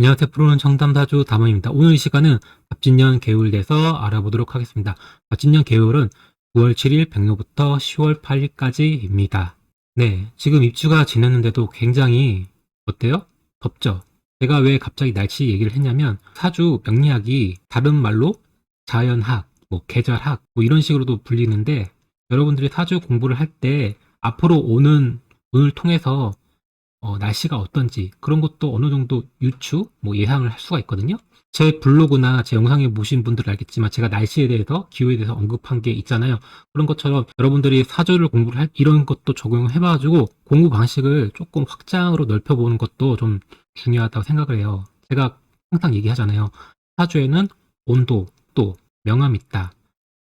안녕하세요. 프로는 청담사주 담원입니다. 오늘 이 시간은 갑진년 개요일에 대해서 알아보도록 하겠습니다. 갑진년 개요일은 9월 7일 백로부터 10월 8일까지입니다. 네, 지금 입추가 지났는데도 굉장히 어때요? 덥죠? 제가 왜 갑자기 날씨 얘기를 했냐면 사주 명리학이 다른 말로 자연학, 계절학 이런 식으로도 불리는데 여러분들이 사주 공부를 할 때 앞으로 오는 운을 통해서 날씨가 어떤지 그런 것도 어느 정도 예상을 할 수가 있거든요. 제 블로그나 제 영상에 보신 분들은 알겠지만 제가 날씨에 대해서 기후에 대해서 언급한 게 있잖아요. 그런 것처럼 여러분들이 사주를 공부를 할 이런 것도 적용해봐가지고 공부 방식을 조금 확장으로 넓혀보는 것도 좀 중요하다고 생각을 해요. 제가 항상 얘기하잖아요. 사주에는 온도, 또 명암이 있다.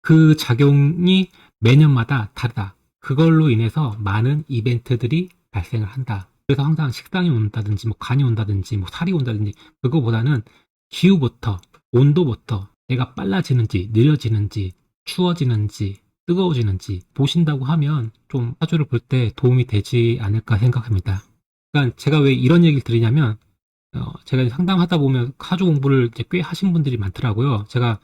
그 작용이 매년마다 다르다. 그걸로 인해서 많은 이벤트들이 발생을 한다. 그래서 항상 식상이 온다든지 간이 온다든지 살이 온다든지 그거보다는 기후부터 온도부터 내가 빨라지는지 느려지는지 추워지는지 뜨거워지는지 보신다고 하면 좀 사주를 볼 때 도움이 되지 않을까 생각합니다. 그러니까 제가 왜 이런 얘기를 드리냐면 제가 상담하다 보면 사주 공부를 이제 꽤 하신 분들이 많더라고요. 제가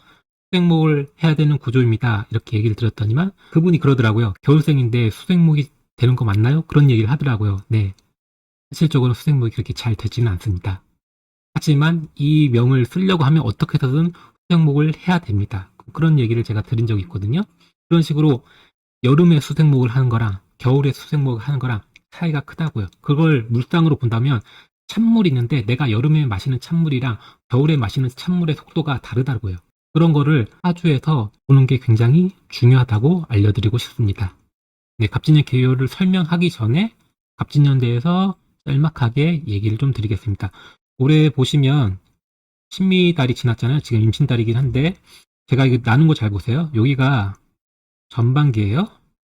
수생목을 해야 되는 구조입니다. 이렇게 얘기를 드렸더니만 그분이 그러더라고요. 겨울생인데 수생목이 되는 거 맞나요? 그런 얘기를 하더라고요. 네. 실질적으로 수생목이 그렇게 잘 되지는 않습니다. 하지만 이 명을 쓰려고 하면 어떻게 해서든 수생목을 해야 됩니다. 그런 얘기를 제가 드린 적이 있거든요. 그런 식으로 여름에 수생목을 하는 거랑 겨울에 수생목을 하는 거랑 차이가 크다고요. 그걸 물상으로 본다면 찬물이 있는데 내가 여름에 마시는 찬물이랑 겨울에 마시는 찬물의 속도가 다르다고요. 그런 거를 사주에서 보는 게 굉장히 중요하다고 알려드리고 싶습니다. 네, 갑진년 개요를 설명하기 전에 갑진년 대해서 짤막하게 얘기를 좀 드리겠습니다. 올해 보시면 신미달이 지났잖아요. 지금 임신달이긴 한데 제가 이거 나눈 거 잘 보세요. 여기가 전반기예요.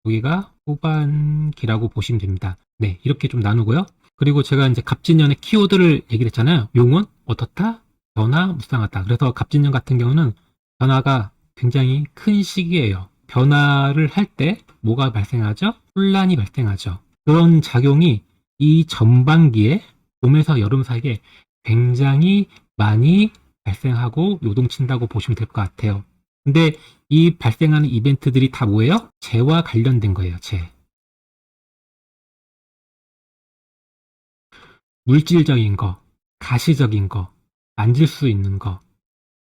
여기가 후반기라고 보시면 됩니다. 네, 이렇게 좀 나누고요. 그리고 제가 이제 갑진년의 키워드를 얘기를 했잖아요. 용은 어떻다, 변화, 무쌍하다. 그래서 갑진년 같은 경우는 변화가 굉장히 큰 시기예요. 변화를 할 때 뭐가 발생하죠? 혼란이 발생하죠. 그런 작용이 이 전반기에 봄에서 여름 사이에 굉장히 많이 발생하고 요동친다고 보시면 될 것 같아요. 근데 이 발생하는 이벤트들이 다 뭐예요? 재와 관련된 거예요, 재. 물질적인 거, 가시적인 거, 만질 수 있는 거.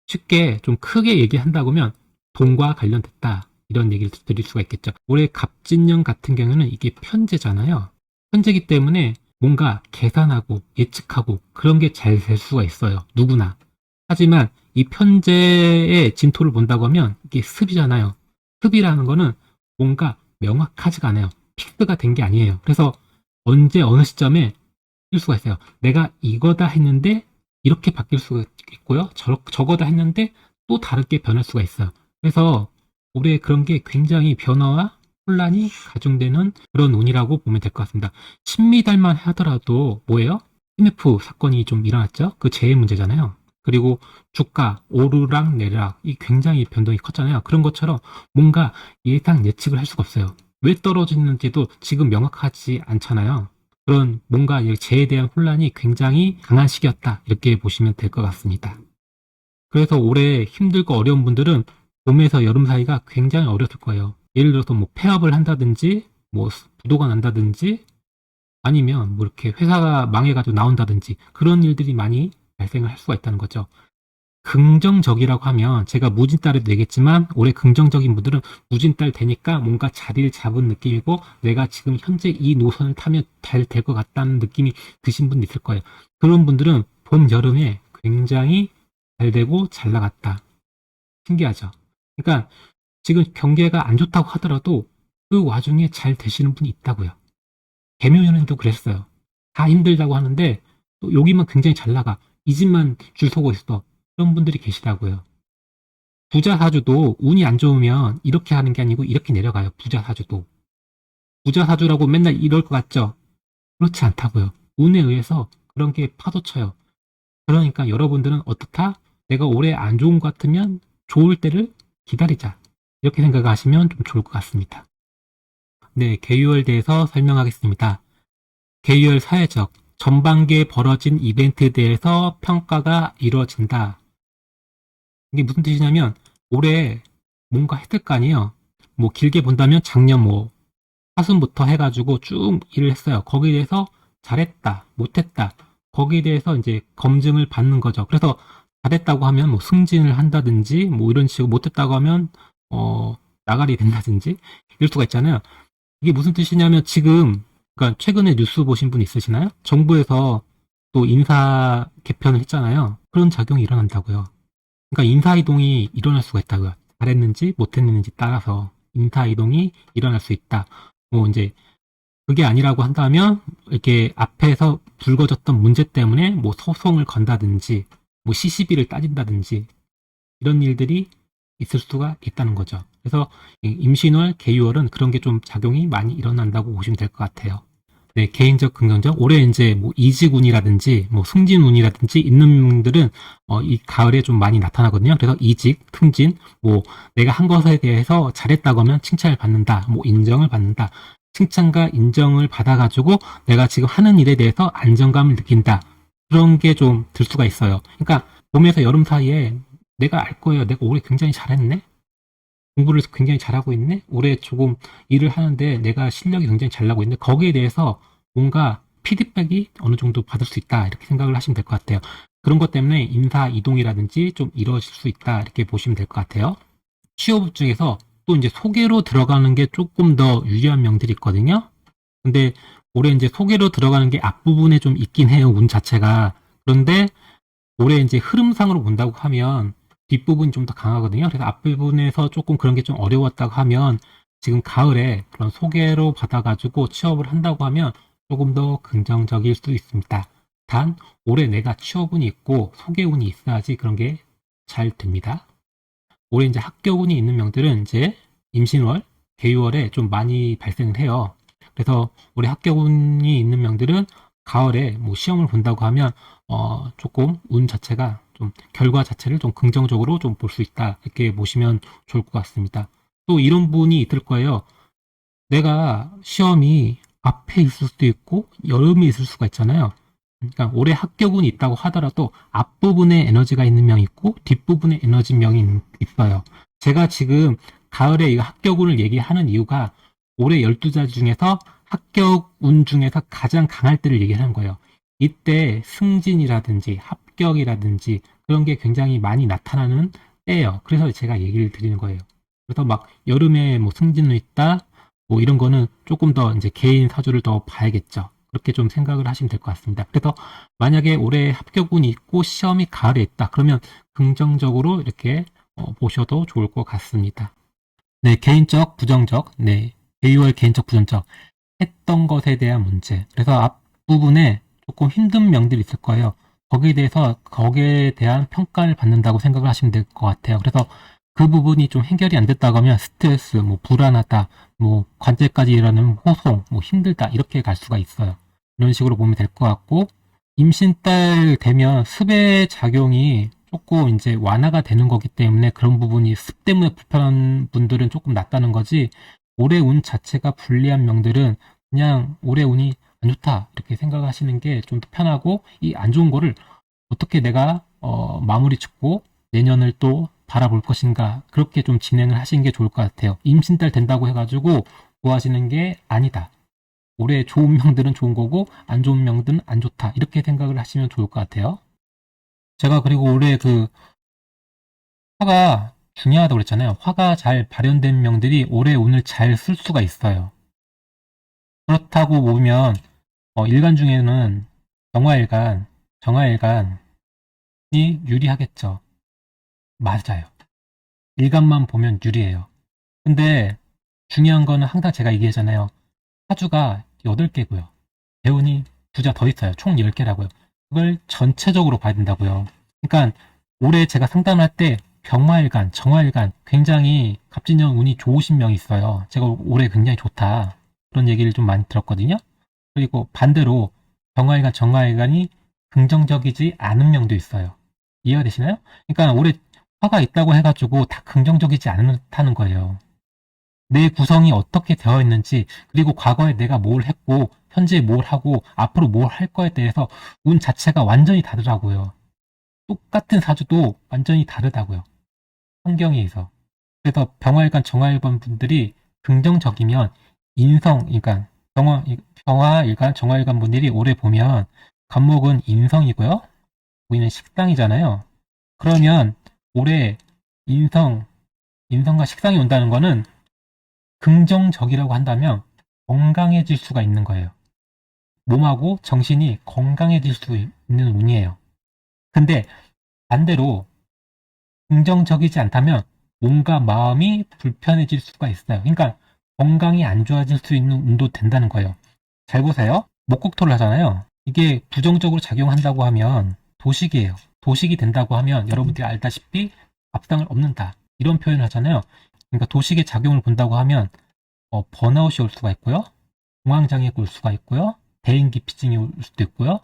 쉽게 좀 크게 얘기한다고 하면 돈과 관련됐다. 이런 얘기를 드릴 수가 있겠죠. 올해 갑진년 같은 경우는 이게 편제잖아요. 편제기 때문에 뭔가 계산하고 예측하고 그런 게 잘 될 수가 있어요. 누구나. 하지만 이 편제의 진토를 본다고 하면 이게 습이잖아요. 습이라는 거는 뭔가 명확하지가 않아요. 픽스가 된 게 아니에요. 그래서 언제 어느 시점에 뛸 수가 있어요. 내가 이거다 했는데 이렇게 바뀔 수가 있고요. 저거다 했는데 또 다르게 변할 수가 있어요. 그래서 올해 그런 게 굉장히 변화와 혼란이 가중되는 그런 운이라고 보면 될 것 같습니다. 신미달만 하더라도 뭐예요? IMF 사건이 좀 일어났죠? 그 재해 문제잖아요. 그리고 주가 오르락 내리락 이 굉장히 변동이 컸잖아요. 그런 것처럼 뭔가 예상 예측을 할 수가 없어요. 왜 떨어지는지도 지금 명확하지 않잖아요. 그런 뭔가 재해에 대한 혼란이 굉장히 강한 시기였다. 이렇게 보시면 될 것 같습니다. 그래서 올해 힘들고 어려운 분들은 봄에서 여름 사이가 굉장히 어려울 거예요. 예를 들어서 폐업을 한다든지 부도가 난다든지 아니면 이렇게 회사가 망해가지고 나온다든지 그런 일들이 많이 발생을 할 수가 있다는 거죠. 긍정적이라고 하면 제가 무진달에도 얘기했지만 올해 긍정적인 분들은 무진달 되니까 뭔가 자리를 잡은 느낌이고 내가 지금 현재 이 노선을 타면 잘 될 것 같다는 느낌이 드신 분도 있을 거예요. 그런 분들은 봄, 여름에 굉장히 잘 되고 잘 나갔다. 신기하죠? 그러니까 지금 경계가 안 좋다고 하더라도 그 와중에 잘 되시는 분이 있다고요. 개묘년에도 그랬어요. 다 힘들다고 하는데 또 여기만 굉장히 잘 나가. 이 집만 줄 서고 있어. 그런 분들이 계시다고요. 부자 사주도 운이 안 좋으면 이렇게 하는 게 아니고 이렇게 내려가요. 부자 사주도. 부자 사주라고 맨날 이럴 것 같죠? 그렇지 않다고요. 운에 의해서 그런 게 파도쳐요. 그러니까 여러분들은 어떻다? 내가 올해 안 좋은 것 같으면 좋을 때를 기다리자. 이렇게 생각하시면 좀 좋을 것 같습니다. 네, 개유월에 대해서 설명하겠습니다. 개유월 사회적, 전반기에 벌어진 이벤트에 대해서 평가가 이루어진다. 이게 무슨 뜻이냐면 올해 뭔가 했을 거 아니에요. 뭐 길게 본다면 작년 뭐 하순부터 해가지고 쭉 일을 했어요. 거기에 대해서 잘했다, 못했다. 거기에 대해서 이제 검증을 받는 거죠. 그래서 잘했다고 하면 뭐 승진을 한다든지 뭐 이런 식으로 못했다고 하면 나가리 된다든지 이럴 수가 있잖아요. 이게 무슨 뜻이냐면 지금 그러니까 최근에 뉴스 보신 분 있으시나요? 정부에서 또 인사 개편을 했잖아요. 그런 작용이 일어난다고요. 그러니까 인사 이동이 일어날 수가 있다고요. 잘했는지 못했는지 따라서 인사 이동이 일어날 수 있다. 뭐 이제 그게 아니라고 한다면 이렇게 앞에서 불거졌던 문제 때문에 뭐 소송을 건다든지 뭐 시시비를 따진다든지 이런 일들이 있을 수가 있다는 거죠. 그래서 임신월, 개유월은 그런 게 좀 작용이 많이 일어난다고 보시면 될 것 같아요. 네, 개인적 긍정적. 올해 이제 뭐 이직운이라든지 뭐 승진운이라든지 있는 분들은 이 가을에 좀 많이 나타나거든요. 그래서 이직, 승진, 뭐 내가 한 것에 대해서 잘했다고 하면 칭찬을 받는다, 뭐 인정을 받는다. 칭찬과 인정을 받아가지고 내가 지금 하는 일에 대해서 안정감을 느낀다. 그런 게 좀 들 수가 있어요. 그러니까 봄에서 여름 사이에 내가 알 거예요. 내가 올해 굉장히 잘했네? 공부를 굉장히 잘하고 있네? 올해 조금 일을 하는데 내가 실력이 굉장히 잘 나고 있는데 거기에 대해서 뭔가 피드백이 어느 정도 받을 수 있다. 이렇게 생각을 하시면 될 것 같아요. 그런 것 때문에 인사 이동이라든지 좀 이루어질 수 있다. 이렇게 보시면 될 것 같아요. 취업 중에서 또 이제 소개로 들어가는 게 조금 더 유리한 명들이 있거든요. 근데 올해 이제 소개로 들어가는 게 앞부분에 좀 있긴 해요. 운 자체가. 그런데 올해 이제 흐름상으로 본다고 하면 뒷부분이 좀 더 강하거든요. 그래서 앞부분에서 조금 그런 게 좀 어려웠다고 하면 지금 가을에 그런 소개로 받아가지고 취업을 한다고 하면 조금 더 긍정적일 수 있습니다. 단 올해 내가 취업운이 있고 소개운이 있어야지 그런 게 잘 됩니다. 올해 이제 합격운이 있는 명들은 이제 임신월, 개유월에 좀 많이 발생을 해요. 그래서 올해 합격운이 있는 명들은 가을에 뭐 시험을 본다고 하면 조금 운 자체가 좀 결과 자체를 좀 긍정적으로 좀 볼 수 있다 이렇게 보시면 좋을 것 같습니다. 또 이런 분이 있을 거예요. 내가 시험이 앞에 있을 수도 있고 여름에 있을 수가 있잖아요. 그러니까 올해 합격운이 있다고 하더라도 앞부분에 에너지가 있는 명이 있고 뒷부분에 에너지 명이 있어요. 제가 지금 가을에 이 합격운을 얘기하는 이유가 올해 12자 중에서 합격운 중에서 가장 강할 때를 얘기하는 거예요. 이때 승진이라든지 합격이라든지 그런 게 굉장히 많이 나타나는 때예요. 그래서 제가 얘기를 드리는 거예요. 그래서 막 여름에 뭐 승진을 있다 뭐 이런 거는 조금 더 이제 개인 사주를 더 봐야겠죠. 그렇게 좀 생각을 하시면 될 것 같습니다. 그래서 만약에 올해 합격운이 있고 시험이 가을에 있다. 그러면 긍정적으로 이렇게 보셔도 좋을 것 같습니다. 네, 개인적, 부정적, 네, 개유월 개인적, 부정적 했던 것에 대한 문제. 그래서 앞부분에 조금 힘든 명들이 있을 거예요. 거기에 대한 평가를 받는다고 생각을 하시면 될 것 같아요. 그래서 그 부분이 좀 해결이 안 됐다고 하면 스트레스, 뭐 불안하다, 뭐 관제까지 일어나는 호송, 뭐 힘들다 이렇게 갈 수가 있어요. 이런 식으로 보면 될 것 같고 임신달 되면 습의 작용이 조금 이제 완화가 되는 거기 때문에 그런 부분이 습 때문에 불편한 분들은 조금 낫다는 거지 올해 운 자체가 불리한 명들은 그냥 올해 운이 안 좋다 이렇게 생각하시는 게 좀 더 편하고 이 안 좋은 거를 어떻게 내가 마무리 짓고 내년을 또 바라볼 것인가 그렇게 좀 진행을 하시는 게 좋을 것 같아요. 임신달 된다고 해가지고 좋아하시는 게 아니다. 올해 좋은 명들은 좋은 거고 안 좋은 명들은 안 좋다 이렇게 생각을 하시면 좋을 것 같아요. 제가 그리고 올해 그 화가 중요하다고 그랬잖아요. 화가 잘 발현된 명들이 올해 운을 잘 쓸 수가 있어요. 그렇다고 보면 일간 중에는 정화일간이 유리하겠죠. 맞아요. 일간만 보면 유리해요. 근데 중요한 거는 항상 제가 얘기하잖아요. 사주가 8개고요. 대운이 2자 더 있어요. 총 10개라고요. 그걸 전체적으로 봐야 된다고요. 그러니까 올해 제가 상담할 때 병화일간, 정화일간 굉장히 갑진년 운이 좋으신 명이 있어요. 제가 올해 굉장히 좋다. 그런 얘기를 좀 많이 들었거든요. 그리고 반대로 병화일간, 정화일간이 긍정적이지 않은 명도 있어요. 이해가 되시나요? 그러니까 올해 화가 있다고 해가지고 다 긍정적이지 않다는 거예요. 내 구성이 어떻게 되어 있는지 그리고 과거에 내가 뭘 했고 현재 뭘 하고 앞으로 뭘 할 거에 대해서 운 자체가 완전히 다르더라고요. 똑같은 사주도 완전히 다르다고요. 환경에 의해서. 그래서 병화일간 정화일관 분들이 긍정적이면 그러니까 병화일간 정화일관 분들이 올해 보면 간목은 인성이고요. 보이는 식상이잖아요. 그러면 올해 인성과 식상이 온다는 거는 긍정적이라고 한다면 건강해질 수가 있는 거예요. 몸하고 정신이 건강해질 수 있는 운이에요. 근데 반대로 긍정적이지 않다면 몸과 마음이 불편해질 수가 있어요. 그러니까 건강이 안 좋아질 수 있는 운도 된다는 거예요. 잘 보세요. 목국토를 하잖아요. 이게 부정적으로 작용한다고 하면 도식이에요. 도식이 된다고 하면 여러분들이 알다시피 밥상을 엎는다. 이런 표현을 하잖아요. 그러니까 도식의 작용을 본다고 하면 번아웃이 올 수가 있고요. 공황장애가 올 수가 있고요. 대인기피증이 올 수도 있고요.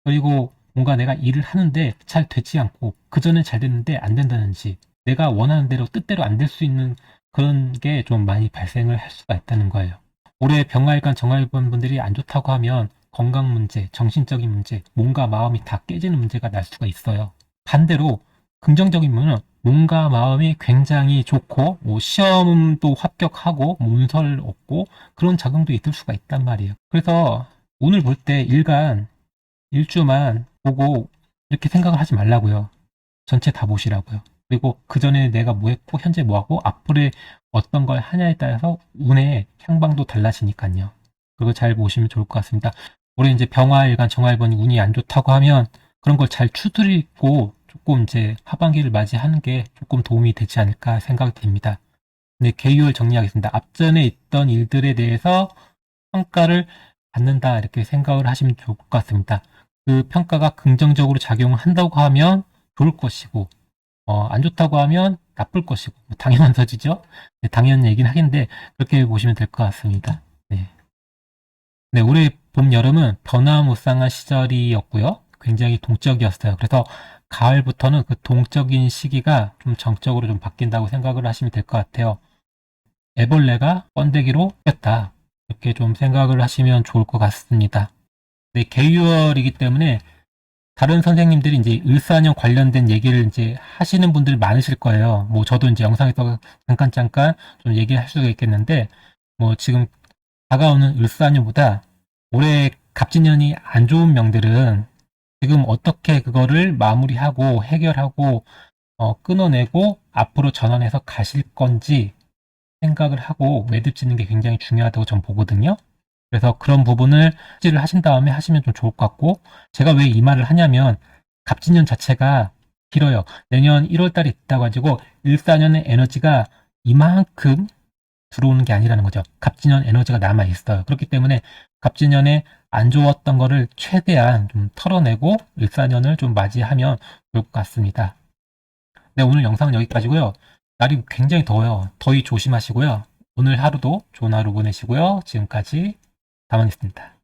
그리고 뭔가 내가 일을 하는데 잘 되지 않고 그전엔 잘 됐는데 안 된다든지 내가 원하는 대로 뜻대로 안 될 수 있는 그런 게 좀 많이 발생을 할 수가 있다는 거예요. 올해 병화일관 정화일관 분들이 안 좋다고 하면 건강 문제, 정신적인 문제, 몸과 마음이 다 깨지는 문제가 날 수가 있어요. 반대로 긍정적인 면은 몸과 마음이 굉장히 좋고 시험도 합격하고 문서를 얻고 그런 작용도 있을 수가 있단 말이에요. 그래서 오늘 볼 때 일주만 보고 이렇게 생각을 하지 말라고요. 전체 다 보시라고요. 그리고 그 전에 내가 뭐 했고 현재 뭐 하고 앞으로 어떤 걸 하냐에 따라서 운의 향방도 달라지니까요. 그거 잘 보시면 좋을 것 같습니다. 올해 이제 병화일간 정화일관이 운이 안 좋다고 하면 그런 걸 잘 추스리고 조금 이제 하반기를 맞이하는 게 조금 도움이 되지 않을까 생각이 됩니다. 네, 개요를 정리하겠습니다. 앞전에 있던 일들에 대해서 평가를 받는다 이렇게 생각을 하시면 좋을 것 같습니다. 그 평가가 긍정적으로 작용을 한다고 하면 좋을 것이고 안 좋다고 하면 나쁠 것이고 당연한 사실이죠. 네, 당연한 얘기는 하겠는데 그렇게 보시면 될 것 같습니다. 네. 네, 올해 봄, 여름은 변화무쌍한 시절이었고요. 굉장히 동적이었어요. 그래서 가을부터는 그 동적인 시기가 좀 정적으로 좀 바뀐다고 생각을 하시면 될 것 같아요. 애벌레가 번데기로 꼈다. 이렇게 좀 생각을 하시면 좋을 것 같습니다. 네, 개유월이기 때문에 다른 선생님들이 이제 을사년 관련된 얘기를 이제 하시는 분들이 많으실 거예요. 뭐 저도 이제 영상에서 잠깐 좀 얘기할 수가 있겠는데 뭐 지금 다가오는 을사년보다 올해 갑진년이 안 좋은 명들은 지금 어떻게 그거를 마무리하고 해결하고 끊어내고 앞으로 전환해서 가실 건지 생각을 하고 매듭 짓는 게 굉장히 중요하다고 전 보거든요. 그래서 그런 부분을 를 하신 다음에 하시면 좀 좋을 것 같고 제가 왜 이 말을 하냐면 갑진년 자체가 길어요. 내년 1월 달에 있다 가지고 14년의 에너지가 이만큼 들어오는 게 아니라는 거죠. 갑진년 에너지가 남아 있어요. 그렇기 때문에 갑진년에 안 좋았던 거를 최대한 좀 털어내고 14년을 좀 맞이하면 좋을 것 같습니다. 네, 오늘 영상은 여기까지고요. 날이 굉장히 더워요. 더위 조심하시고요. 오늘 하루도 좋은 하루 보내시고요. 지금까지 다만있습니다.